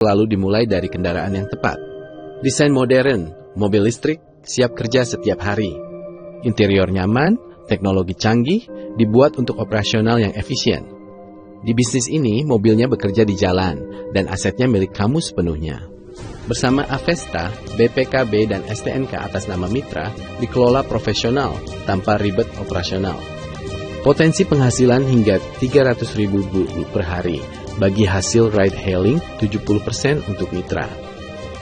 selalu dimulai dari kendaraan yang tepat. Desain modern, mobil listrik, siap kerja setiap hari. Interior nyaman, teknologi canggih, dibuat untuk operasional yang efisien. Di bisnis ini, mobilnya bekerja di jalan, dan asetnya milik kamu sepenuhnya. Bersama Avesta, BPKB dan STNK atas nama Mitra dikelola profesional tanpa ribet operasional. Potensi penghasilan hingga 300.000 per hari. Bagi hasil ride hailing, 70% untuk Mitra.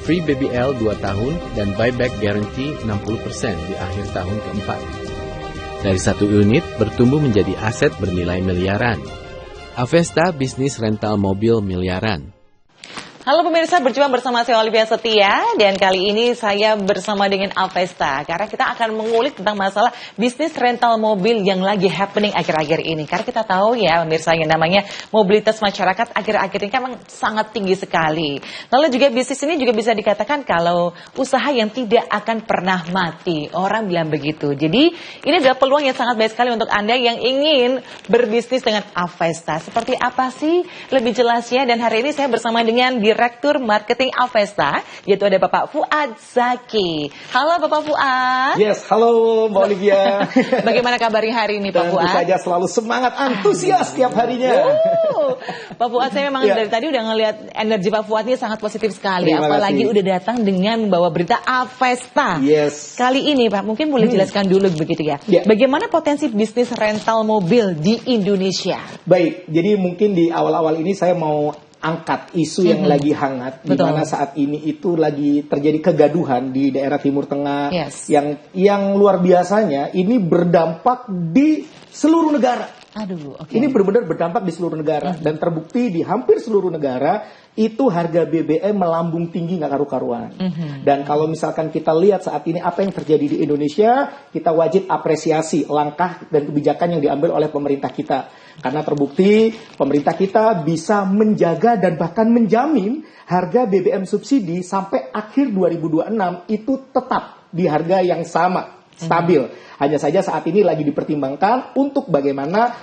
Free BBL 2 tahun dan buyback guarantee 60% di akhir tahun keempat. Dari satu unit bertumbuh menjadi aset bernilai miliaran. Avesta bisnis rental mobil miliaran. Halo pemirsa, berjumpa bersama saya Olivia Setia dan kali ini saya bersama dengan Avesta karena kita akan mengulik tentang masalah bisnis rental mobil yang lagi happening akhir-akhir ini. Karena kita tahu ya pemirsa yang namanya mobilitas masyarakat akhir-akhir ini kan memang sangat tinggi sekali. Lalu juga bisnis ini juga bisa dikatakan kalau usaha yang tidak akan pernah mati. Orang bilang begitu. Jadi ini adalah peluang yang sangat baik sekali untuk Anda yang ingin berbisnis dengan Avesta. Seperti apa sih lebih jelasnya, dan hari ini saya bersama dengan Direktur Marketing Avesta, yaitu ada Bapak Fuad Zaki. Halo Bapak Fuad. Yes, halo Mbak Olivia. Bagaimana kabarnya hari ini Pak Fuad? Tentu saja selalu semangat, antusias setiap harinya. Pak Fuad, saya memang dari tadi udah ngelihat energi Pak Fuad ini sangat positif sekali. Apalagi udah datang dengan membawa berita Avesta. Yes. Kali ini Pak, mungkin boleh jelaskan dulu begitu ya. Bagaimana potensi bisnis rental mobil di Indonesia? Baik, jadi mungkin di awal-awal ini saya mau angkat isu yang lagi hangat, di mana saat ini itu lagi terjadi kegaduhan di daerah Timur Tengah yang luar biasanya ini berdampak di seluruh negara. Ini benar-benar berdampak di seluruh negara dan terbukti di hampir seluruh negara itu harga BBM melambung tinggi nggak karu-karuan. Dan kalau misalkan kita lihat saat ini apa yang terjadi di Indonesia, kita wajib apresiasi langkah dan kebijakan yang diambil oleh pemerintah kita. Karena terbukti pemerintah kita bisa menjaga dan bahkan menjamin harga BBM subsidi sampai akhir 2026 itu tetap di harga yang sama, stabil. Hanya saja saat ini lagi dipertimbangkan untuk bagaimana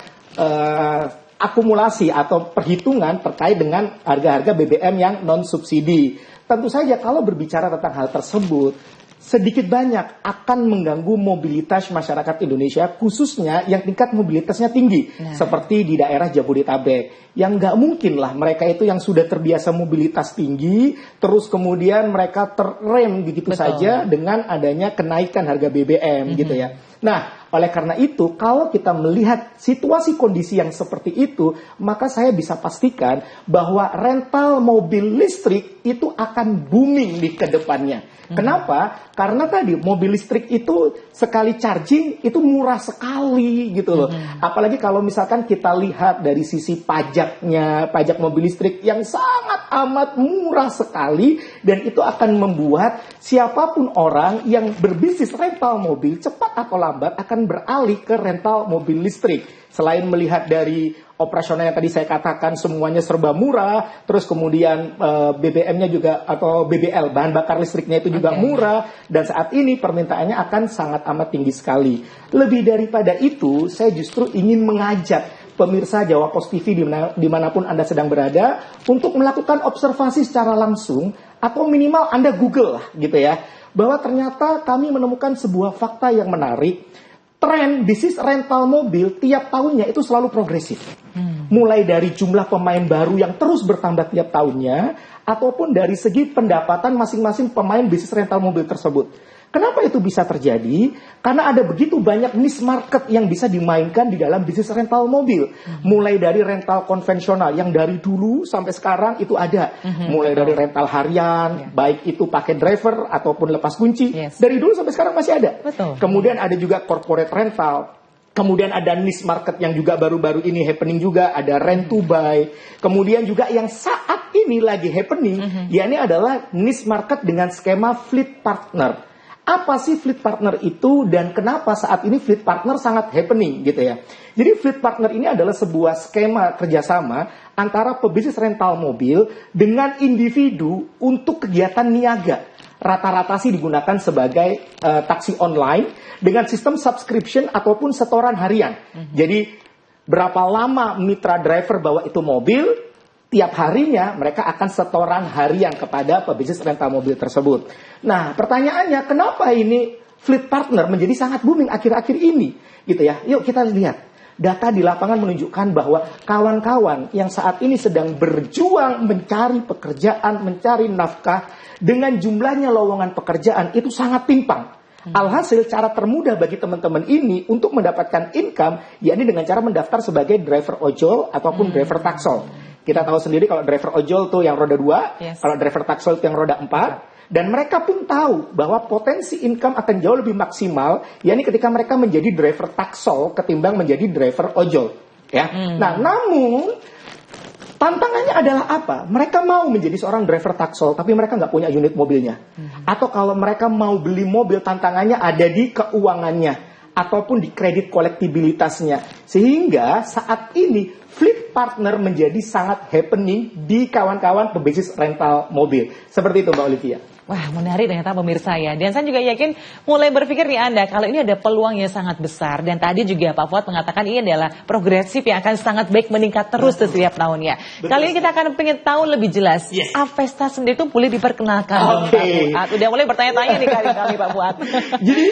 akumulasi atau perhitungan terkait dengan harga-harga BBM yang non-subsidi. Tentu saja kalau berbicara tentang hal tersebut, sedikit banyak akan mengganggu mobilitas masyarakat Indonesia, khususnya yang tingkat mobilitasnya tinggi, seperti di daerah Jabodetabek. Yang nggak mungkin lah mereka itu yang sudah terbiasa mobilitas tinggi, terus kemudian mereka terrem begitu saja dengan adanya kenaikan harga BBM gitu ya. Nah, oleh karena itu, kalau kita melihat situasi kondisi yang seperti itu, maka saya bisa pastikan bahwa rental mobil listrik itu akan booming di kedepannya. Kenapa? Karena tadi mobil listrik itu sekali charging itu murah sekali gitu loh. Apalagi kalau misalkan kita lihat dari sisi pajaknya, pajak mobil listrik yang sangat amat murah sekali, dan itu akan membuat siapapun orang yang berbisnis rental mobil cepat atau lambat akan beralih ke rental mobil listrik. Selain melihat dari operasional yang tadi saya katakan semuanya serba murah, terus kemudian BBM-nya juga atau BBL, bahan bakar listriknya itu juga murah, dan saat ini permintaannya akan sangat amat tinggi sekali. Lebih daripada itu, saya justru ingin mengajak pemirsa Jawa Post TV dimanapun Anda sedang berada untuk melakukan observasi secara langsung atau minimal Anda Google lah gitu ya, bahwa ternyata kami menemukan sebuah fakta yang menarik. Tren bisnis rental mobil tiap tahunnya itu selalu progresif. Mulai dari jumlah pemain baru yang terus bertambah tiap tahunnya, ataupun dari segi pendapatan masing-masing pemain bisnis rental mobil tersebut. Kenapa itu bisa terjadi? Karena ada begitu banyak niche market yang bisa dimainkan di dalam bisnis rental mobil. Mulai dari rental konvensional yang dari dulu sampai sekarang itu ada. Mulai dari rental harian, baik itu pakai driver ataupun lepas kunci. Dari dulu sampai sekarang masih ada. Kemudian ada juga corporate rental. Kemudian ada niche market yang juga baru-baru ini happening juga, ada rent to buy. Kemudian juga yang saat ini lagi happening, yakni adalah niche market dengan skema fleet partner. Apa sih fleet partner itu dan kenapa saat ini fleet partner sangat happening gitu ya. Jadi fleet partner ini adalah sebuah skema kerjasama antara pebisnis rental mobil dengan individu untuk kegiatan niaga. Rata-rata sih digunakan sebagai taksi online dengan sistem subscription ataupun setoran harian. Jadi berapa lama mitra driver bawa itu mobil, tiap harinya mereka akan setoran harian kepada pebisnis rental mobil tersebut. Nah, pertanyaannya kenapa ini fleet partner menjadi sangat booming akhir-akhir ini, gitu ya? Yuk kita lihat. Data di lapangan menunjukkan bahwa kawan-kawan yang saat ini sedang berjuang mencari pekerjaan, mencari nafkah, dengan jumlahnya lowongan pekerjaan itu sangat timpang. Alhasil cara termudah bagi teman-teman ini untuk mendapatkan income, yakni dengan cara mendaftar sebagai driver ojol ataupun driver taksol. Kita tahu sendiri kalau driver ojol tuh yang roda 2, kalau driver taksol itu yang roda 4. Dan mereka pun tahu bahwa potensi income akan jauh lebih maksimal, yakni ketika mereka menjadi driver taksol ketimbang menjadi driver ojol. Ya. Nah, namun tantangannya adalah apa? Mereka mau menjadi seorang driver taksol, tapi mereka nggak punya unit mobilnya. Atau kalau mereka mau beli mobil, tantangannya ada di keuangannya ataupun di kredit kolektibilitasnya. Sehingga saat ini fleet partner menjadi sangat happening di kawan-kawan pebisnis rental mobil. Seperti itu Mbak Olivia. Wah, menarik ternyata pemirsa ya. Dan saya juga yakin mulai berpikir nih Anda, kalau ini ada peluang yang sangat besar. Dan tadi juga Pak Fuad mengatakan ini adalah progresif yang akan sangat baik meningkat terus setiap tahunnya. Betul. Kali ini kita akan pengen tahu lebih jelas. Avesta sendiri itu boleh diperkenalkan. Udah mulai bertanya-tanya nih kali-kali Pak Fuad. Jadi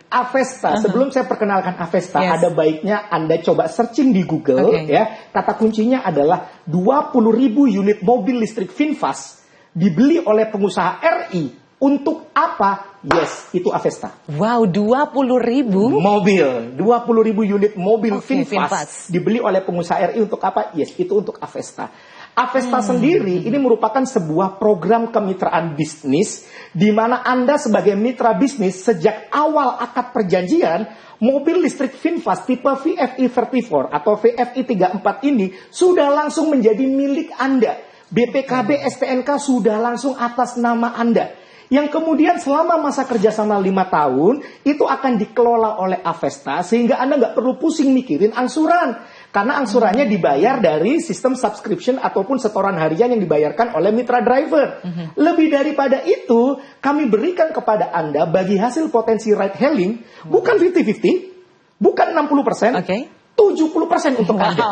Avesta, sebelum saya perkenalkan Avesta, ada baiknya Anda coba searching di Google ya. Kata kuncinya adalah 20.000 unit mobil listrik VinFast dibeli oleh pengusaha RI. Untuk apa? Yes, itu Avesta. Wow, 20.000 mobil, 20.000 unit mobil VinFast dibeli oleh pengusaha RI untuk apa? Yes, itu untuk Avesta. Avesta sendiri ini merupakan sebuah program kemitraan bisnis di mana Anda sebagai mitra bisnis sejak awal akad perjanjian mobil listrik VinFast tipe VFI 34 atau VFI 34 ini sudah langsung menjadi milik Anda. BPKB STNK sudah langsung atas nama Anda. Yang kemudian selama masa kerjasama 5 tahun itu akan dikelola oleh Avesta sehingga Anda nggak perlu pusing mikirin angsuran. Karena angsurannya dibayar dari sistem subscription ataupun setoran harian yang dibayarkan oleh mitra driver. Lebih daripada itu, kami berikan kepada Anda bagi hasil potensi ride hailing bukan 50-50, bukan 60%. 70% untuk Anda.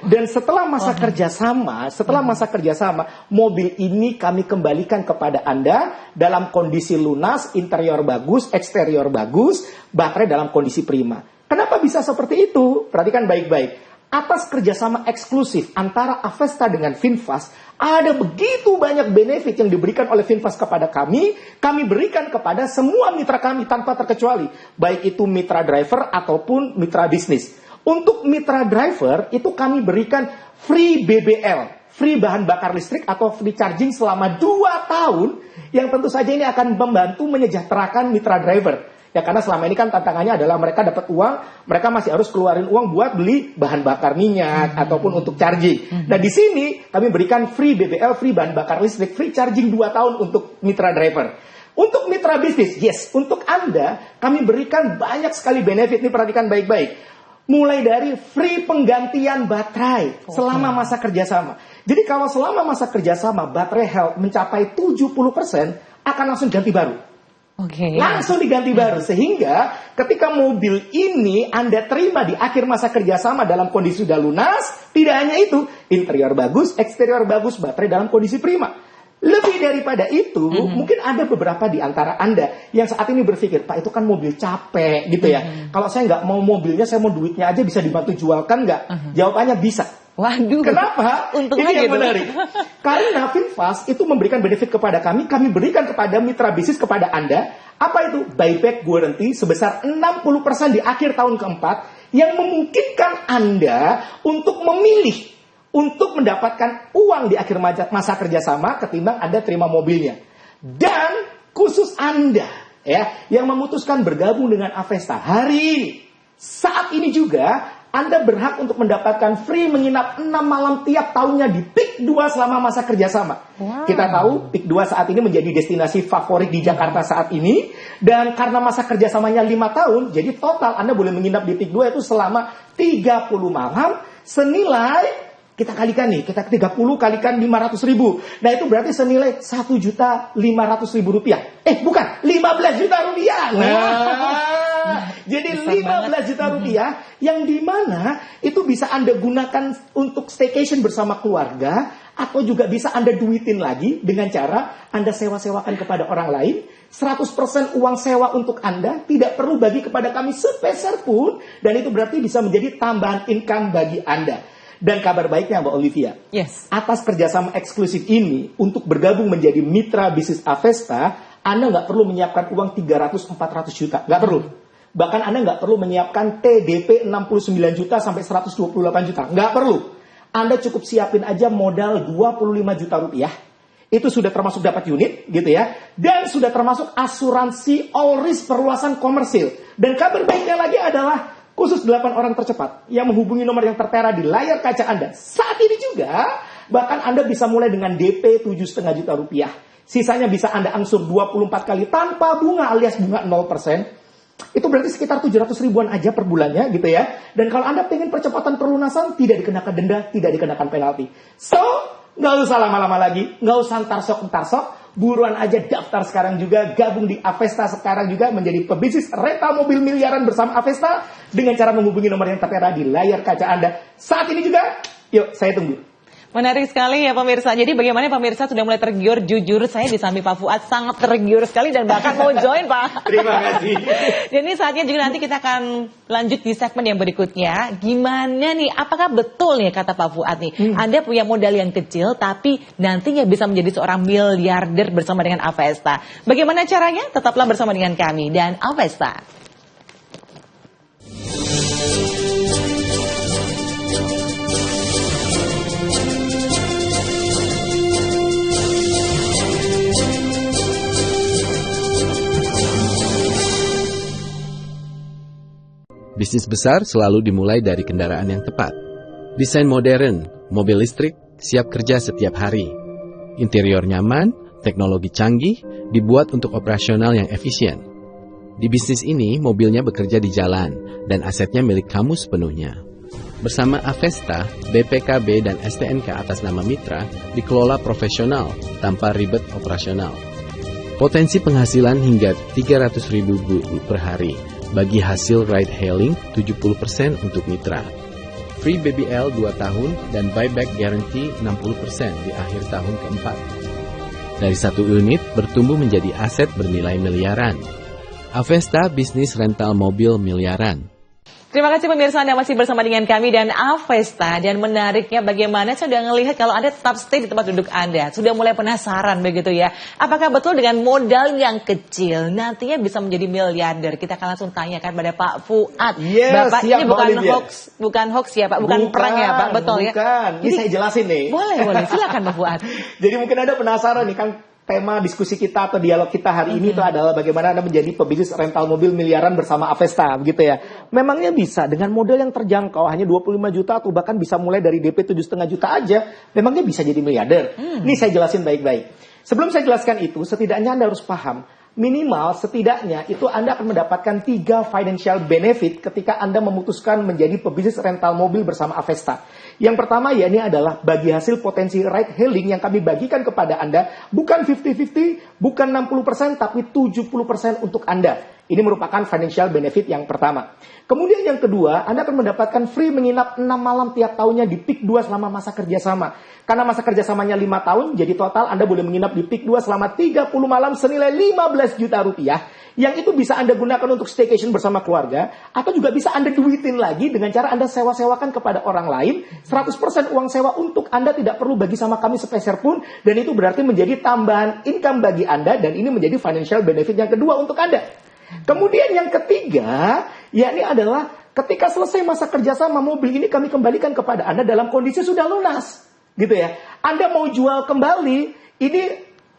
Dan setelah masa kerjasama, mobil ini kami kembalikan kepada Anda dalam kondisi lunas, interior bagus, eksterior bagus, baterai dalam kondisi prima. Kenapa bisa seperti itu? Perhatikan baik-baik. Atas kerjasama eksklusif antara Avesta dengan VinFast, ada begitu banyak benefit yang diberikan oleh VinFast kepada kami berikan kepada semua mitra kami tanpa terkecuali, baik itu mitra driver ataupun mitra bisnis. Untuk mitra driver, itu kami berikan free BBL, free bahan bakar listrik atau free charging selama 2 tahun, yang tentu saja ini akan membantu menyejahterakan mitra driver. Ya karena selama ini kan tantangannya adalah mereka dapat uang, mereka masih harus keluarin uang buat beli bahan bakar minyak ataupun untuk charging. Nah di sini kami berikan free BBL, free bahan bakar listrik, free charging 2 tahun untuk mitra driver. Untuk mitra bisnis, yes, untuk Anda kami berikan banyak sekali benefit, ini perhatikan baik-baik. Mulai dari free penggantian baterai selama masa kerjasama. Jadi kalau selama masa kerjasama baterai health mencapai 70%, akan langsung ganti baru. Langsung diganti baru. Sehingga ketika mobil ini Anda terima di akhir masa kerjasama dalam kondisi sudah lunas, tidak hanya itu, interior bagus, eksterior bagus, baterai dalam kondisi prima. Lebih daripada itu, mungkin ada beberapa di antara Anda yang saat ini berpikir, Pak itu kan mobil capek gitu ya. Kalau saya nggak mau mobilnya, saya mau duitnya aja, bisa dibantu jualkan nggak? Jawabannya bisa. Waduh. Kenapa? Ini yang menarik. Karena VinFast itu memberikan benefit kepada kami berikan kepada mitra bisnis kepada Anda. Apa itu? Buyback guarantee sebesar 60% di akhir tahun keempat yang memungkinkan Anda untuk memilih untuk mendapatkan uang di akhir masa kerjasama ketimbang Anda terima mobilnya. Dan khusus Anda ya yang memutuskan bergabung dengan Avesta hari ini, saat ini juga Anda berhak untuk mendapatkan free menginap 6 malam tiap tahunnya di PIK 2 selama masa kerjasama. Kita tahu PIK 2 saat ini menjadi destinasi favorit di Jakarta saat ini. Dan karena masa kerjasamanya 5 tahun, jadi total Anda boleh menginap di PIK 2 itu selama 30 malam senilai, kita kalikan nih, kita 30 kalikan 500.000. Nah itu berarti senilai 1.500.000 rupiah. Bukan, 15 juta rupiah. Jadi 15 juta rupiah yang dimana itu bisa Anda gunakan untuk staycation bersama keluarga Atau juga bisa Anda duitin lagi dengan cara Anda sewa-sewakan kepada orang lain. 100% uang sewa untuk Anda, tidak perlu bagi kepada kami sepeser pun. Dan itu berarti bisa menjadi tambahan income bagi Anda. Dan kabar baiknya Mbak Olivia, atas kerjasama eksklusif ini, untuk bergabung menjadi mitra bisnis Avesta, Anda nggak perlu menyiapkan uang 300-400 juta. Nggak perlu. Bahkan Anda nggak perlu menyiapkan TDP 69 juta sampai 128 juta. Nggak perlu. Anda cukup siapin aja modal 25 juta rupiah. Itu sudah termasuk dapat unit gitu ya. Dan sudah termasuk asuransi all risk perluasan komersil. Dan kabar baiknya lagi adalah khusus 8 orang tercepat yang menghubungi nomor yang tertera di layar kaca Anda. Saat ini juga bahkan Anda bisa mulai dengan DP 7,5 juta rupiah. Sisanya bisa Anda angsur 24 kali tanpa bunga alias bunga 0%. Itu berarti sekitar 700 ribuan aja per bulannya gitu ya. Dan kalau Anda pengen percepatan perlunasan, tidak dikenakan denda, tidak dikenakan penalti. So, nggak usah lama-lama lagi, nggak usah entar-sok. Buruan aja daftar sekarang juga, gabung di Avesta sekarang juga menjadi pebisnis rental mobil miliaran bersama Avesta dengan cara menghubungi nomor yang tertera di layar kaca Anda. Saat ini juga, yuk saya tunggu. Menarik sekali ya pemirsa. Jadi bagaimana pemirsa sudah mulai tergiur? Jujur saya di samping Pak Fuad sangat tergiur sekali dan bahkan mau join Pak. Terima kasih. Jadi saatnya juga nanti kita akan lanjut di segmen yang berikutnya. Gimana nih? Apakah betul nih kata Pak Fuad nih? Anda punya modal yang kecil tapi nantinya bisa menjadi seorang miliarder bersama dengan Avesta. Bagaimana caranya? Tetaplah bersama dengan kami dan Avesta. Bisnis besar selalu dimulai dari kendaraan yang tepat. Desain modern, mobil listrik, siap kerja setiap hari. Interior nyaman, teknologi canggih, dibuat untuk operasional yang efisien. Di bisnis ini, mobilnya bekerja di jalan, dan asetnya milik kamu sepenuhnya. Bersama Avesta, BPKB dan STNK atas nama Mitra dikelola profesional tanpa ribet operasional. Potensi penghasilan hingga 300.000 per hari. Bagi hasil ride hailing 70% untuk mitra. Free BBL 2 tahun dan buyback guarantee 60% di akhir tahun keempat. Dari satu unit bertumbuh menjadi aset bernilai miliaran. Avesta bisnis rental mobil miliaran. Terima kasih pemirsa Anda masih bersama dengan kami dan Avesta. Dan menariknya bagaimana saya sudah melihat kalau Anda tetap stay di tempat duduk Anda. Sudah mulai penasaran begitu ya. Apakah betul dengan modal yang kecil nantinya bisa menjadi miliarder? Kita akan langsung tanyakan pada Pak Fuad. Bapak ini bukan hoax ya Pak, bukan prank ya Pak, betul ya? Bukan, ini saya jelasin nih. Boleh, silakan Pak Fuad. Jadi mungkin Anda penasaran nih kan. Tema diskusi kita atau dialog kita hari ini itu adalah bagaimana Anda menjadi pebisnis rental mobil miliaran bersama Avesta, begitu ya. Memangnya bisa dengan modal yang terjangkau hanya 25 juta atau bahkan bisa mulai dari DP 7,5 juta aja, memangnya bisa jadi miliarder? Ini saya jelasin baik-baik. Sebelum saya jelaskan itu, setidaknya Anda harus paham, minimal setidaknya itu Anda akan mendapatkan 3 financial benefit ketika Anda memutuskan menjadi pebisnis rental mobil bersama Avesta. Yang pertama ya ini adalah bagi hasil potensi ride hailing yang kami bagikan kepada Anda bukan 50-50, bukan 60%, tapi 70% untuk Anda. Ini merupakan financial benefit yang pertama. Kemudian yang kedua, Anda akan mendapatkan free menginap 6 malam tiap tahunnya di PIK 2 selama masa kerjasama. Karena masa kerjasamanya 5 tahun, jadi total Anda boleh menginap di PIK 2 selama 30 malam senilai 15 juta rupiah. Yang itu bisa Anda gunakan untuk staycation bersama keluarga, atau juga bisa Anda duitin lagi dengan cara Anda sewa-sewakan kepada orang lain. 100% uang sewa untuk Anda, tidak perlu bagi sama kami sepeser pun, dan itu berarti menjadi tambahan income bagi Anda, dan ini menjadi financial benefit yang kedua untuk Anda. Kemudian yang ketiga, yakni adalah ketika selesai masa kerjasama mobil ini kami kembalikan kepada Anda dalam kondisi sudah lunas, gitu ya. Anda mau jual kembali, ini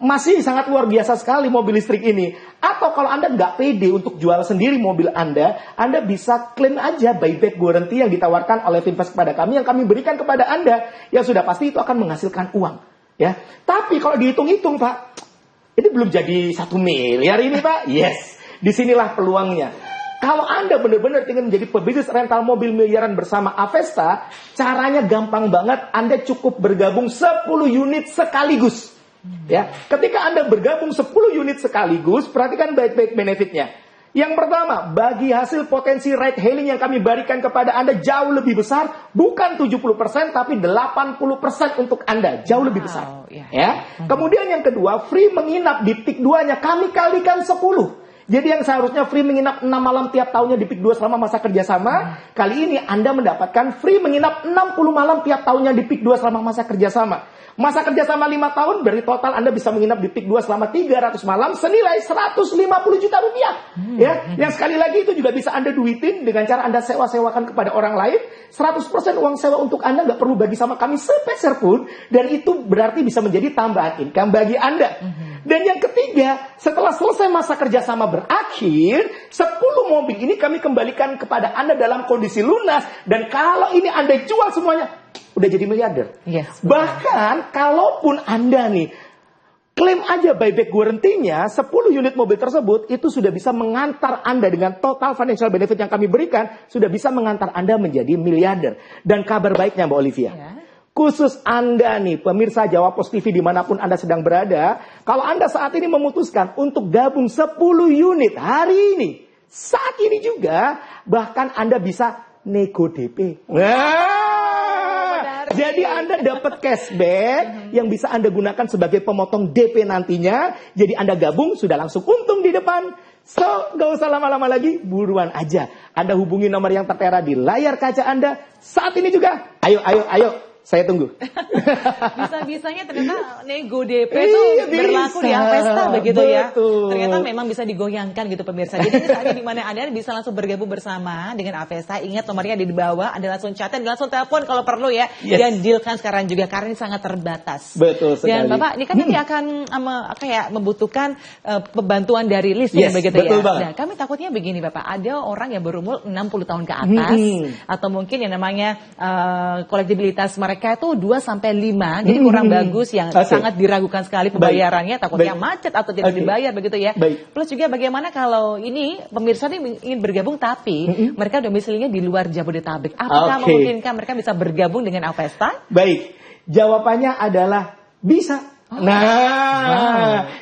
masih sangat luar biasa sekali mobil listrik ini. Atau kalau Anda nggak pede untuk jual sendiri mobil Anda bisa klaim aja buyback guarantee yang ditawarkan oleh Finvest kepada kami, yang kami berikan kepada Anda, yang sudah pasti itu akan menghasilkan uang. Ya, tapi kalau dihitung-hitung Pak, ini belum jadi 1 miliar ini Pak. Yes. Disinilah peluangnya. Kalau Anda benar-benar ingin menjadi pebisnis rental mobil miliaran bersama Avesta, caranya gampang banget. Anda cukup bergabung 10 unit sekaligus. Ya, ketika Anda bergabung 10 unit sekaligus, perhatikan baik-baik benefitnya. Yang pertama, bagi hasil potensi ride hailing yang kami berikan kepada Anda jauh lebih besar, bukan 70% tapi 80% untuk Anda, jauh lebih besar. Ya. Kemudian yang kedua, free menginap di peak 2-nya kami kalikan 10. Jadi yang seharusnya free menginap 6 malam tiap tahunnya di peak 2 selama masa kerjasama, kali ini Anda mendapatkan free menginap 60 malam tiap tahunnya di peak 2 selama masa kerjasama. Masa kerjasama 5 tahun, dari total Anda bisa menginap di peak 2 selama 300 malam senilai 150 juta rupiah. Ya, yang sekali lagi itu juga bisa Anda duitin dengan cara Anda sewa-sewakan kepada orang lain. 100% uang sewa untuk Anda nggak perlu bagi sama kami sepeser pun, dan itu berarti bisa menjadi tambahan income bagi Anda. Dan yang ketiga, setelah selesai masa kerjasama berakhir, 10 mobil ini kami kembalikan kepada Anda dalam kondisi lunas, dan kalau ini Anda jual semuanya, udah jadi miliarder. Yes, bahkan kalaupun Anda nih klaim aja buyback guarantee-nya 10 unit mobil tersebut, itu sudah bisa mengantar Anda dengan total financial benefit yang kami berikan, sudah bisa mengantar Anda menjadi miliarder. Dan kabar baiknya Mbak Olivia, khusus Anda nih pemirsa Jawa Post TV dimanapun Anda sedang berada, kalau Anda saat ini memutuskan untuk gabung 10 unit hari ini, saat ini juga, bahkan Anda bisa nego DP. Jadi Anda dapat cashback yang bisa Anda gunakan sebagai pemotong DP nantinya. Jadi Anda gabung sudah langsung untung di depan. So, gak usah lama-lama lagi, buruan aja. Anda hubungi nomor yang tertera di layar kaca Anda saat ini juga. Ayo. Saya tunggu. Bisa-bisanya ternyata nego DP itu berlaku di Avesta begitu ya. Ternyata memang bisa digoyangkan gitu pemirsa. Jadi saatnya di mana Anda bisa langsung bergabung bersama dengan Avesta. Ingat nomornya ada di bawah. Anda langsung catat, langsung telepon kalau perlu ya. Dan dealkan sekarang juga karena ini sangat terbatas. Betul sekali. Dan Bapak, ini kan nanti akan membutuhkan pembantuan dari leasing begitu ya. Nah, kami takutnya begini Bapak, ada orang yang berumur 60 tahun ke atas atau mungkin yang namanya kolektibilitas mereka itu 2-5, jadi kurang bagus, yang sangat diragukan sekali pembayarannya, takutnya macet atau tidak dibayar begitu ya. Plus juga bagaimana kalau ini pemirsa ini ingin bergabung tapi mereka domisilinya di luar Jabodetabek, apakah memungkinkan mereka bisa bergabung dengan Avesta? Baik, jawabannya adalah bisa.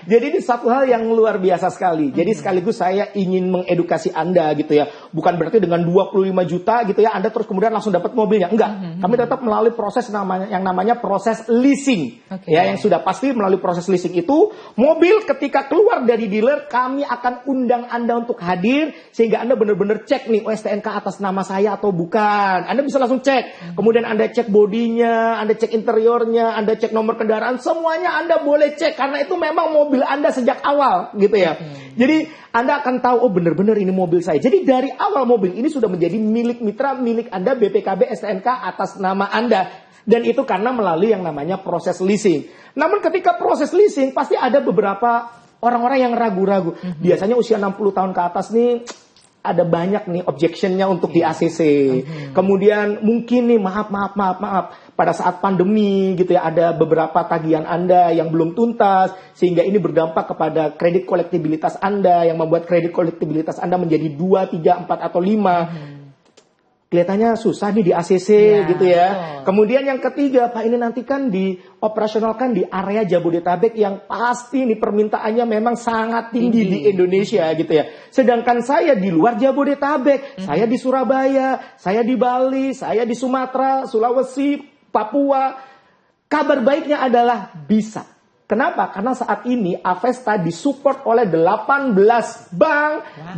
Jadi ini satu hal yang luar biasa sekali. Jadi sekaligus saya ingin mengedukasi Anda gitu ya. Bukan berarti dengan 25 juta gitu ya Anda terus kemudian langsung dapat mobilnya. Enggak. Kami tetap melalui proses yang namanya proses leasing. Ya, yang sudah pasti melalui proses leasing itu, mobil ketika keluar dari dealer kami akan undang Anda untuk hadir sehingga Anda benar-benar cek nih STNK atas nama saya atau bukan. Anda bisa langsung cek. Kemudian Anda cek bodinya, Anda cek interiornya, Anda cek nomor kendaraan, semuanya Anda boleh cek karena itu memang mobil Anda sejak awal gitu ya. Jadi Anda akan tahu oh benar-benar ini mobil saya. Jadi dari awal mobil ini sudah menjadi milik mitra milik Anda BPKB STNK atas nama Anda. Dan itu karena melalui yang namanya proses leasing. Namun ketika proses leasing pasti ada beberapa orang-orang yang ragu-ragu. Biasanya usia 60 tahun ke atas nih ada banyak nih objectionnya untuk di ACC. Kemudian mungkin nih maaf. Pada saat pandemi gitu ya ada beberapa tagihan Anda yang belum tuntas sehingga ini berdampak kepada kredit kolektibilitas Anda yang membuat kredit kolektibilitas Anda menjadi 2, 3, 4 atau 5. Kelihatannya susah nih di ACC gitu ya. Kemudian yang ketiga, Pak ini nanti kan dioperasionalkan di area Jabodetabek yang pasti nih permintaannya memang sangat tinggi di Indonesia gitu ya. Sedangkan saya di luar Jabodetabek, saya di Surabaya, saya di Bali, saya di Sumatera, Sulawesi, Papua. Kabar baiknya adalah bisa. Kenapa? Karena saat ini Avesta disupport oleh 18 bank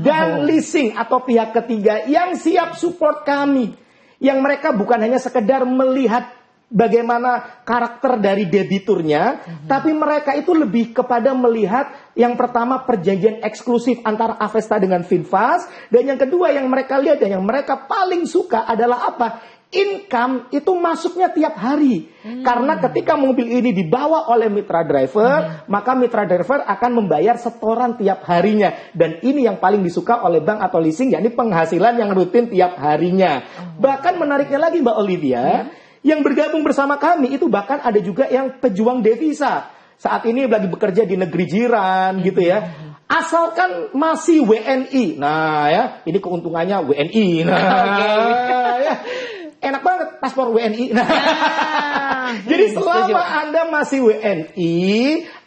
dan leasing atau pihak ketiga yang siap support kami. Yang mereka bukan hanya sekedar melihat bagaimana karakter dari debiturnya, tapi mereka itu lebih kepada melihat yang pertama perjanjian eksklusif antara Avesta dengan Finfast, dan yang kedua yang mereka lihat dan yang mereka paling suka adalah apa? Income itu masuknya tiap hari. Karena ketika mobil ini dibawa oleh mitra driver, maka mitra driver akan membayar setoran tiap harinya. Dan ini yang paling disuka oleh bank atau leasing, yakni penghasilan yang rutin tiap harinya. Bahkan menariknya lagi Mbak Olivia, yang bergabung bersama kami itu bahkan ada juga yang pejuang devisa. Saat ini lagi bekerja di negeri jiran gitu ya. Asalkan masih WNI. Nah ya, ini keuntungannya WNI. Nah ya. Enak banget, pas paspor WNI. Nah, jadi selama Anda masih WNI,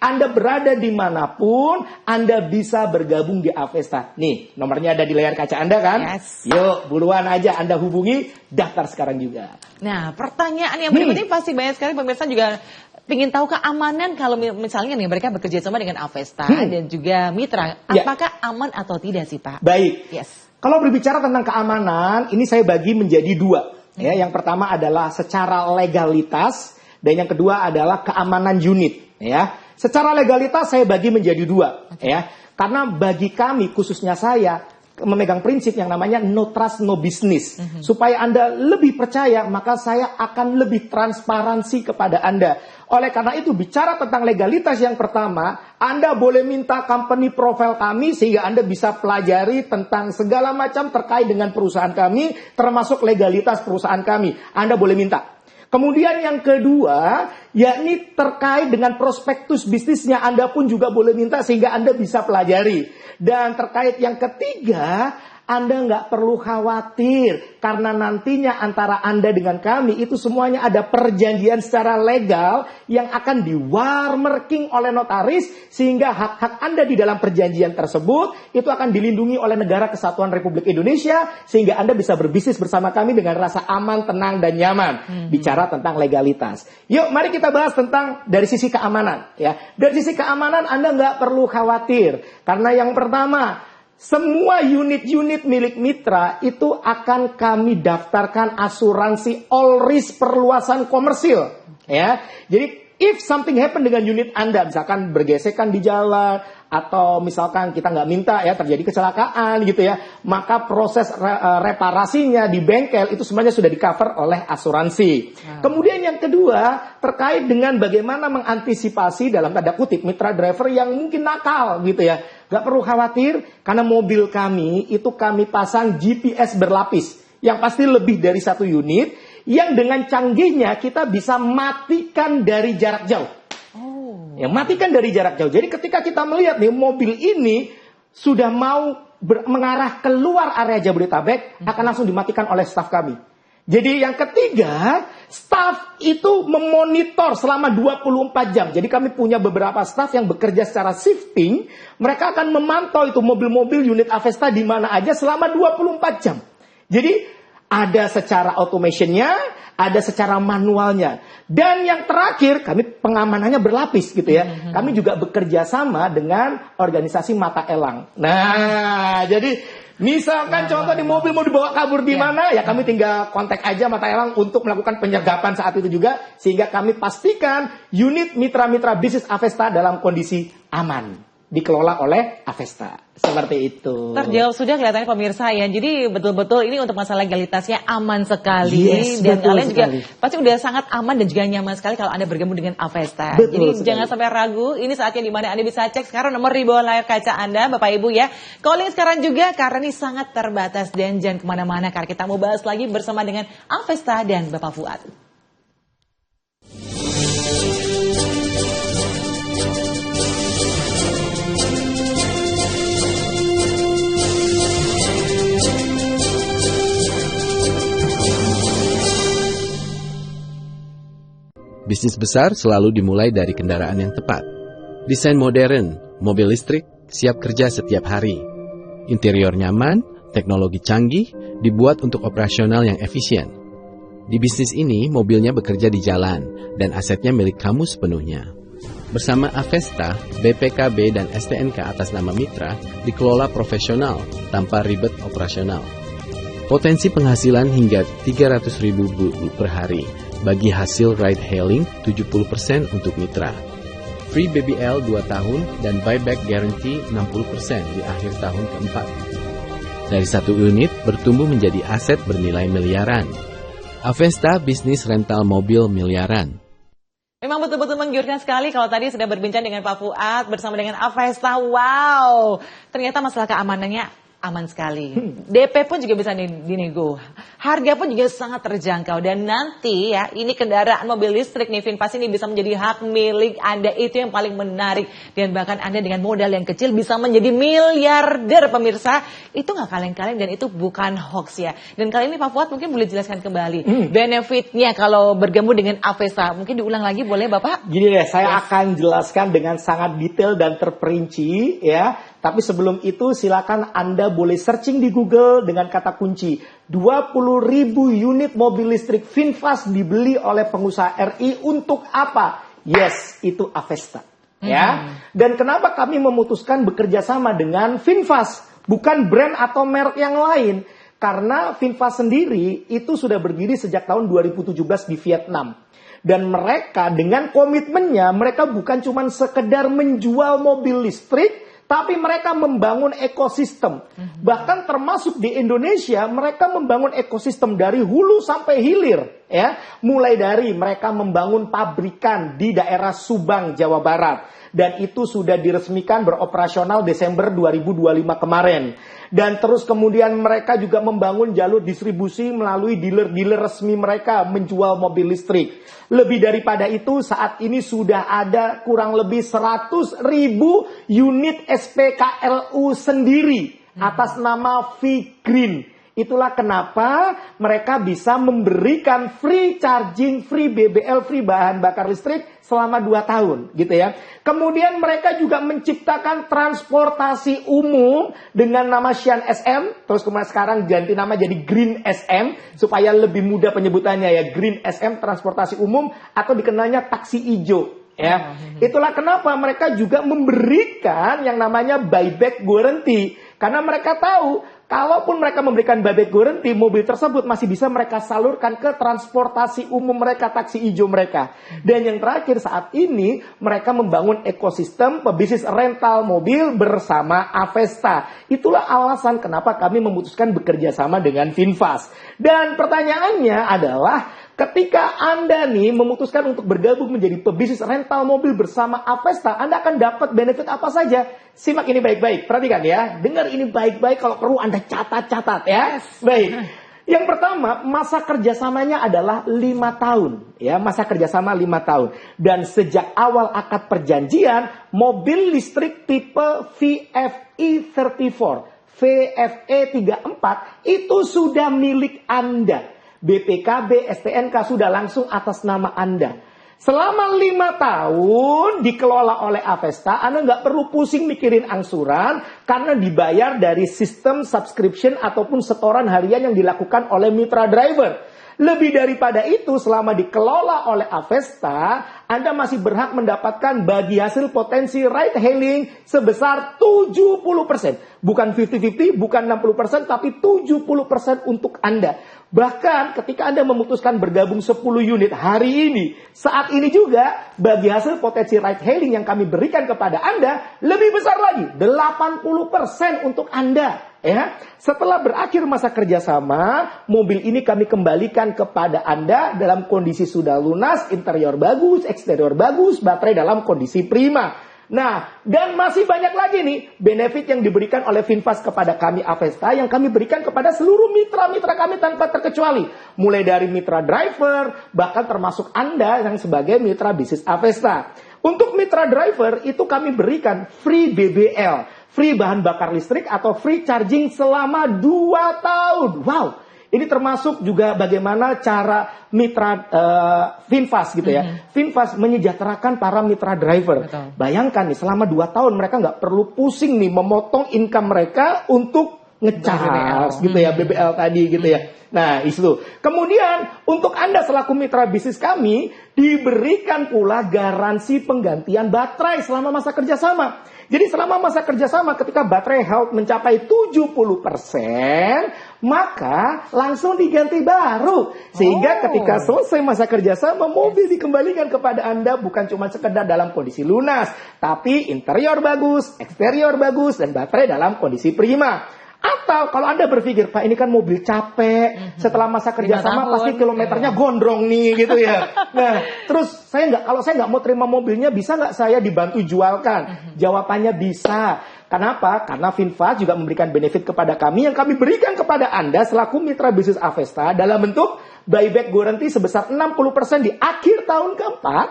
Anda berada dimanapun, Anda bisa bergabung di Avesta. Nih, nomornya ada di layar kaca Anda kan? Yes. Yuk, buruan aja Anda hubungi, daftar sekarang juga. Nah, pertanyaan yang berikutnya pasti banyak sekali pemirsa juga ingin tahu keamanan kalau misalnya nih mereka bekerja sama dengan Avesta dan juga Mitra. Ya. Apakah aman atau tidak sih, Pak? Baik. Yes. Kalau berbicara tentang keamanan, ini saya bagi menjadi dua. Ya, yang pertama adalah secara legalitas dan yang kedua adalah keamanan unit. Ya, secara legalitas saya bagi menjadi dua. Ya, karena bagi kami khususnya saya memegang prinsip yang namanya no trust no business. Supaya Anda lebih percaya, maka saya akan lebih transparansi kepada Anda. Oleh karena itu, bicara tentang legalitas yang pertama, Anda boleh minta company profile kami sehingga Anda bisa pelajari tentang segala macam terkait dengan perusahaan kami, termasuk legalitas perusahaan kami. Anda boleh minta. Kemudian yang kedua, yakni terkait dengan prospektus bisnisnya Anda pun juga boleh minta sehingga Anda bisa pelajari. Dan terkait yang ketiga, Anda nggak perlu khawatir karena nantinya antara Anda dengan kami itu semuanya ada perjanjian secara legal yang akan di-watermarking oleh notaris sehingga hak-hak Anda di dalam perjanjian tersebut itu akan dilindungi oleh Negara Kesatuan Republik Indonesia sehingga Anda bisa berbisnis bersama kami dengan rasa aman, tenang, dan nyaman. Bicara tentang legalitas. Yuk, mari kita bahas tentang dari sisi keamanan. Ya, dari sisi keamanan Anda nggak perlu khawatir karena yang pertama, semua unit-unit milik Mitra itu akan kami daftarkan asuransi all risk perluasan komersil. Ya, jadi if something happen dengan unit Anda, misalkan bergesekan di jalan atau misalkan kita nggak minta ya terjadi kecelakaan gitu ya, maka proses reparasinya di bengkel itu semuanya sudah di-cover oleh asuransi. Kemudian yang kedua terkait dengan bagaimana mengantisipasi dalam tanda kutip mitra driver yang mungkin nakal gitu ya. Gak perlu khawatir karena mobil kami itu kami pasang GPS berlapis yang pasti lebih dari satu unit yang dengan canggihnya kita bisa matikan dari jarak jauh. Ya, matikan dari jarak jauh. Jadi ketika kita melihat nih mobil ini sudah mau mengarah keluar area Jabodetabek akan langsung dimatikan oleh staf kami. Jadi yang ketiga, staf itu memonitor selama 24 jam. Jadi kami punya beberapa staf yang bekerja secara shifting. Mereka akan memantau itu mobil-mobil unit Avesta di mana aja selama 24 jam. Jadi ada secara automationnya, ada secara manualnya. Dan yang terakhir, kami pengamanannya berlapis gitu ya. Kami juga bekerja sama dengan organisasi Mata Elang. Nah, jadi misalkan contoh di mobil mau dibawa kabur di mana, ya kami tinggal kontak aja Mata Elang untuk melakukan penyergapan saat itu juga. Sehingga kami pastikan unit mitra-mitra bisnis Avesta dalam kondisi aman. Dikelola oleh Avesta. Seperti itu. Terjawab sudah kelihatannya pemirsa ya. Jadi betul-betul ini untuk masalah legalitasnya aman sekali. Yes, dan betul kalian juga sekali. pasti udah sangat aman dan juga nyaman sekali kalau Anda bergabung dengan Avesta. Betul Jadi sekali. jangan sampai ragu. Ini saatnya di mana Anda bisa cek sekarang nomor di bawah layar kaca Anda, Bapak Ibu ya. Calling sekarang juga karena ini sangat terbatas dan jangan kemana-mana karena kita mau bahas lagi bersama dengan Avesta dan Bapak Fuad. Bisnis besar selalu dimulai dari kendaraan yang tepat. Desain modern, mobil listrik, siap kerja setiap hari. Interior nyaman, teknologi canggih, dibuat untuk operasional yang efisien. Di bisnis ini, mobilnya bekerja di jalan, dan asetnya milik kamu sepenuhnya. Bersama Avesta, BPKB dan STNK atas nama Mitra dikelola profesional tanpa ribet operasional. Potensi penghasilan hingga 300.000 per hari. Bagi hasil ride hailing 70% untuk Mitra. Free BBL 2 tahun dan buyback guarantee 60% di akhir tahun keempat. Dari satu unit bertumbuh menjadi aset bernilai miliaran. Avesta bisnis rental mobil miliaran. Memang betul-betul menggiurkan sekali kalau tadi sudah berbincang dengan Pak Fuad bersama dengan Avesta. Wow, ternyata masalah keamanannya aman sekali. DP pun juga bisa dinego. Harga pun juga sangat terjangkau. Dan nanti ya, ini kendaraan mobil listrik nih, VinFast ini bisa menjadi hak milik Anda. Itu yang paling menarik. Dan bahkan Anda dengan modal yang kecil bisa menjadi miliarder, pemirsa. Itu nggak kaleng-kaleng dan itu bukan hoax ya. Dan kali ini Pak Fuad mungkin boleh jelaskan kembali benefitnya kalau bergabung dengan Avesta. Mungkin diulang lagi boleh Bapak? Gini deh, saya akan jelaskan dengan sangat detail dan terperinci ya. Tapi sebelum itu silakan Anda boleh searching di Google dengan kata kunci 20.000 unit mobil listrik VinFast dibeli oleh pengusaha RI untuk apa? Yes, itu Avesta. Ya. Dan kenapa kami memutuskan bekerja sama dengan VinFast, bukan brand atau merek yang lain? Karena VinFast sendiri itu sudah berdiri sejak tahun 2017 di Vietnam. Dan mereka dengan komitmennya, mereka bukan cuma sekedar menjual mobil listrik, tapi mereka membangun ekosistem. Bahkan termasuk di Indonesia, mereka membangun ekosistem dari hulu sampai hilir. Ya. Mulai dari mereka membangun pabrikan di daerah Subang, Jawa Barat. Dan itu sudah diresmikan beroperasional Desember 2025 kemarin. Dan terus kemudian mereka juga membangun jalur distribusi melalui dealer-dealer resmi mereka menjual mobil listrik. Lebih daripada itu, saat ini sudah ada kurang lebih 100.000 unit SPKLU sendiri atas nama V-Green. Itulah kenapa mereka bisa memberikan free charging, free BBL, free bahan bakar listrik selama 2 tahun, gitu ya. Kemudian mereka juga menciptakan transportasi umum dengan nama Xian SM, terus kemudian sekarang ganti nama jadi Green SM supaya lebih mudah penyebutannya ya, Green SM transportasi umum atau dikenalnya taksi hijau. Ya, itulah kenapa mereka juga memberikan yang namanya buyback guarantee. Karena mereka tahu, kalaupun mereka memberikan buyback guarantee, mobil tersebut masih bisa mereka salurkan ke transportasi umum mereka, taksi hijau mereka. Dan yang terakhir saat ini, mereka membangun ekosistem pebisnis rental mobil bersama Avesta. Itulah alasan kenapa kami memutuskan bekerja sama dengan VinFast. Dan pertanyaannya adalah, ketika Anda nih memutuskan untuk bergabung menjadi pebisnis rental mobil bersama Avesta, Anda akan dapat benefit apa saja? Simak ini baik-baik, perhatikan ya. Dengar ini baik-baik, kalau perlu Anda catat-catat ya. Baik. Yang pertama, masa kerjasamanya adalah 5 tahun. Ya, masa kerjasama 5 tahun. Dan sejak awal akad perjanjian, mobil listrik tipe VFE34, VFE34 itu sudah milik Anda. BPKB, STNK sudah langsung atas nama Anda. Selama 5 tahun dikelola oleh Avesta, Anda nggak perlu pusing mikirin angsuran karena dibayar dari sistem subscription ataupun setoran harian yang dilakukan oleh mitra driver. Lebih daripada itu, selama dikelola oleh Avesta, Anda masih berhak mendapatkan bagi hasil potensi ride hailing sebesar 70%. Bukan 50-50, bukan 60%, tapi 70% untuk Anda. Bahkan ketika Anda memutuskan bergabung 10 unit hari ini, saat ini juga bagi hasil potensi ride hailing yang kami berikan kepada Anda lebih besar lagi, 80% untuk Anda. Ya, setelah berakhir masa kerjasama, mobil ini kami kembalikan kepada Anda dalam kondisi sudah lunas, interior bagus, eksterior bagus, baterai dalam kondisi prima. Nah, dan masih banyak lagi nih benefit yang diberikan oleh VinFast kepada kami Avesta yang kami berikan kepada seluruh mitra-mitra kami tanpa terkecuali. Mulai dari mitra driver, bahkan termasuk Anda yang sebagai mitra bisnis Avesta. Untuk mitra driver itu kami berikan free BBL, free bahan bakar listrik atau free charging selama 2 tahun. Wow! Ini termasuk juga bagaimana cara mitra VinFast gitu ya. VinFast menyejahterakan para mitra driver. Betul. Bayangkan nih selama 2 tahun mereka nggak perlu pusing nih memotong income mereka untuk ngecas gitu ya, BBL tadi gitu ya. Nah itu. Kemudian untuk Anda selaku mitra bisnis kami diberikan pula garansi penggantian baterai selama masa kerjasama. Jadi selama masa kerjasama ketika baterai health mencapai 70%, maka langsung diganti baru. Sehingga ketika selesai masa kerjasama, mobil dikembalikan kepada Anda bukan cuma sekedar dalam kondisi lunas, tapi interior bagus, eksterior bagus, dan baterai dalam kondisi prima. Atau kalau Anda berpikir, Pak ini kan mobil capek, setelah masa kerjasama pasti kilometernya gondrong nih gitu ya. Nah, terus kalau saya nggak mau terima mobilnya, bisa nggak saya dibantu jualkan? Jawabannya bisa. Kenapa? Karena Finfast juga memberikan benefit kepada kami yang kami berikan kepada Anda selaku mitra bisnis Avesta dalam bentuk buyback guarantee sebesar 60% di akhir tahun keempat.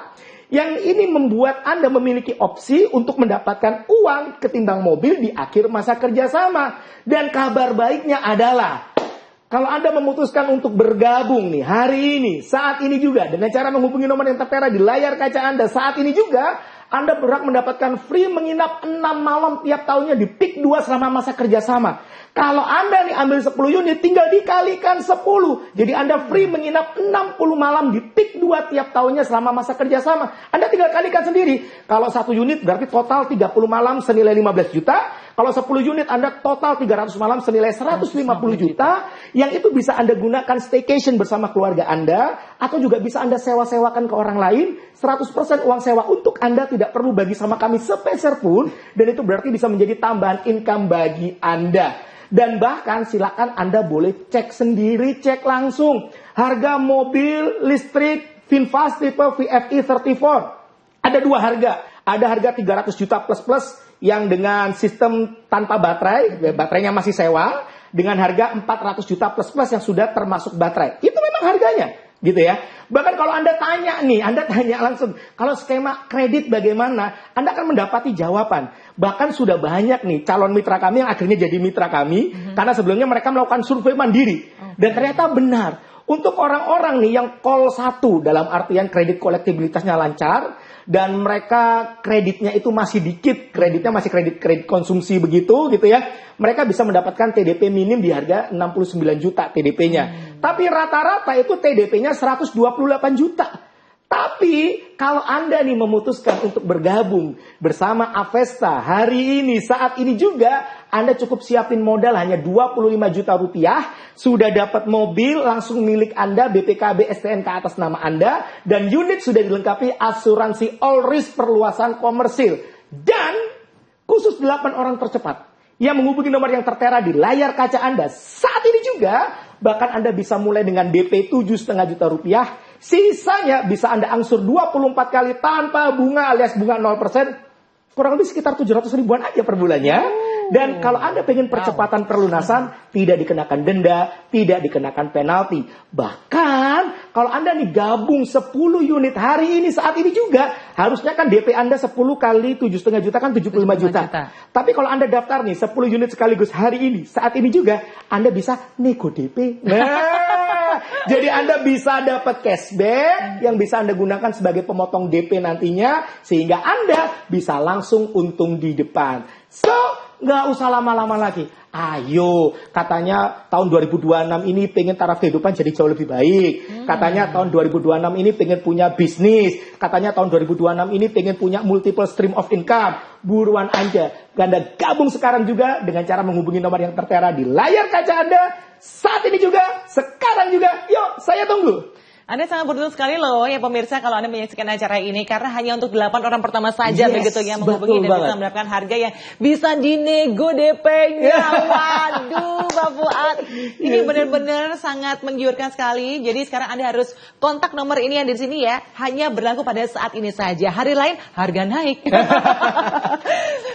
Yang ini membuat Anda memiliki opsi untuk mendapatkan uang ketimbang mobil di akhir masa kerjasama. Dan kabar baiknya adalah, kalau Anda memutuskan untuk bergabung nih hari ini, saat ini juga, dengan cara menghubungi nomor yang tertera di layar kaca Anda saat ini juga, Anda berhak mendapatkan free menginap 6 malam tiap tahunnya di PIK 2 selama masa kerjasama. Kalau Anda nih ambil 10 unit, tinggal dikalikan 10. Jadi Anda free menginap 60 malam di PIK 2 tiap tahunnya selama masa kerjasama. Anda tinggal kalikan sendiri. Kalau 1 unit berarti total 30 malam senilai 15 juta. Kalau 10 unit Anda total 300 malam senilai 150 juta. Yang itu bisa Anda gunakan staycation bersama keluarga Anda. Atau juga bisa Anda sewa-sewakan ke orang lain. 100% uang sewa untuk Anda tidak perlu bagi sama kami sepeser pun. Dan itu berarti bisa menjadi tambahan income bagi Anda. Dan bahkan silakan Anda boleh cek sendiri, cek langsung. Harga mobil listrik Finfast tipe VFI 34. Ada 2 harga. Ada harga 300 juta plus-plus yang dengan sistem tanpa baterai. Baterainya masih sewa. Dengan harga 400 juta plus-plus yang sudah termasuk baterai. Itu memang harganya. Gitu ya. Bahkan kalau Anda tanya nih, Anda tanya langsung, kalau skema kredit bagaimana, Anda akan mendapati jawaban. Bahkan sudah banyak nih calon mitra kami yang akhirnya jadi mitra kami, karena sebelumnya mereka melakukan survei mandiri. Dan ternyata benar, untuk orang-orang nih yang call 1 dalam artian kredit kolektibilitasnya lancar, dan mereka kreditnya itu masih dikit, kreditnya masih kredit konsumsi begitu gitu ya. Mereka bisa mendapatkan TDP minim di harga 69 juta TDP-nya. Tapi rata-rata itu TDP-nya 128 juta. Tapi kalau Anda nih memutuskan untuk bergabung bersama Avesta hari ini, saat ini juga, Anda cukup siapin modal hanya 25 juta rupiah, sudah dapat mobil langsung milik Anda, BPKB STNK atas nama Anda, dan unit sudah dilengkapi asuransi all risk perluasan komersil. Dan khusus 8 orang tercepat yang menghubungi nomor yang tertera di layar kaca Anda saat ini juga, bahkan Anda bisa mulai dengan DP 7,5 juta rupiah. Sisanya bisa Anda angsur 24 kali tanpa bunga alias bunga 0%. Kurang lebih sekitar 700 ribuan aja per bulannya. Dan kalau Anda pengen percepatan perlunasan, tidak dikenakan denda, tidak dikenakan penalti. Bahkan kalau Anda nih gabung 10 unit hari ini saat ini juga, harusnya kan DP Anda 10 kali 7,5 juta kan 75 juta. Tapi kalau Anda daftar nih 10 unit sekaligus hari ini, saat ini juga, Anda bisa nego DP. Jadi Anda bisa dapat cashback yang bisa Anda gunakan sebagai pemotong DP nantinya, sehingga Anda bisa langsung untung di depan. So, nggak usah lama-lama lagi. Ayo, katanya tahun 2026 ini pengen taraf kehidupan jadi jauh lebih baik. Katanya tahun 2026 ini pengen punya bisnis. Katanya tahun 2026 ini pengen punya multiple stream of income. Buruan aja. Anda gabung sekarang juga dengan cara menghubungi nomor yang tertera di layar kaca Anda. Saat ini juga, sekarang juga. Yuk, saya tunggu. Anda sangat beruntung sekali loh ya pemirsa kalau Anda menyaksikan acara ini, karena hanya untuk 8 orang pertama saja begitu yang menghubungi dan bisa mendapatkan harga yang bisa dinego DP-nya. Waduh, Pak Fuad, ini benar-benar sangat menggiurkan sekali. Jadi sekarang Anda harus kontak nomor ini yang di sini ya, hanya berlaku pada saat ini saja. Hari lain harga naik.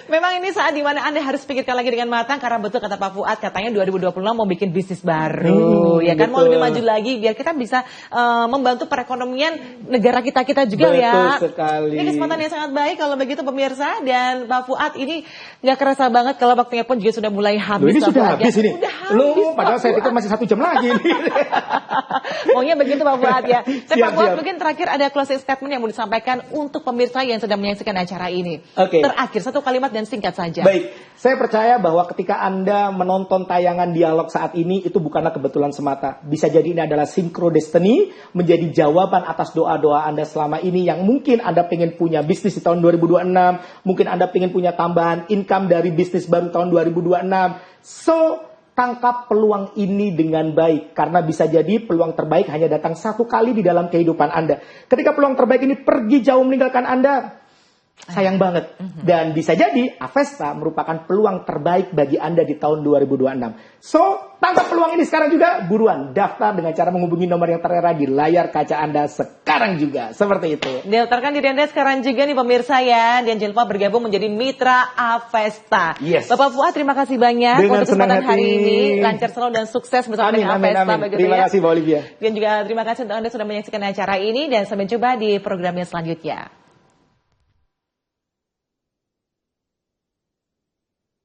Memang ini saat dimana Anda harus pikirkan lagi dengan matang, karena betul kata Pak Fuad, katanya 2026 mau bikin bisnis baru, ya kan, betul. Mau lebih maju lagi biar kita bisa membantu perekonomian negara kita juga. Betul ya. Betul sekali. Ini kesempatan yang sangat baik kalau begitu pemirsa, dan Pak Fuad ini nggak kerasa banget kalau waktunya pun juga sudah mulai habis. Loh, ini sudah habis ini. Udah habis. Padahal saya pikir masih 1 jam lagi. Maunya begitu Pak Fuad ya. Pak Fuad, mungkin terakhir ada closing statement yang mau disampaikan untuk pemirsa yang sedang menyaksikan acara ini. Oke. Terakhir 1 kalimat dan singkat saja. Baik, saya percaya bahwa ketika Anda menonton tayangan dialog saat ini, itu bukanlah kebetulan semata. Bisa jadi ini adalah synchro destiny, menjadi jawaban atas doa-doa Anda selama ini yang mungkin Anda pengen punya bisnis di tahun 2026, mungkin Anda pengen punya tambahan income dari bisnis baru tahun 2026. So, tangkap peluang ini dengan baik, karena bisa jadi peluang terbaik hanya datang 1 kali di dalam kehidupan Anda. Ketika peluang terbaik ini pergi jauh meninggalkan Anda, sayang banget. Dan bisa jadi Avesta merupakan peluang terbaik bagi Anda di tahun 2026. So, tangkap peluang ini sekarang juga. Buruan daftar dengan cara menghubungi nomor yang tertera di layar kaca Anda sekarang. sekarang juga. Seperti itu. Daftarkan diri Anda sekarang juga nih pemirsa ya. Dan jangan lupa bergabung menjadi mitra Avesta. Yes. Bapak Fuad, terima kasih banyak Dengan untuk kesempatan senang hari hati. ini. Lancar selalu dan sukses bersama Amin, dengan amin, Avesta. amin. Begitu Terima ya. kasih Mbak Olivia. Dan juga terima kasih untuk Anda sudah menyaksikan acara ini. Dan sampai jumpa di program yang selanjutnya.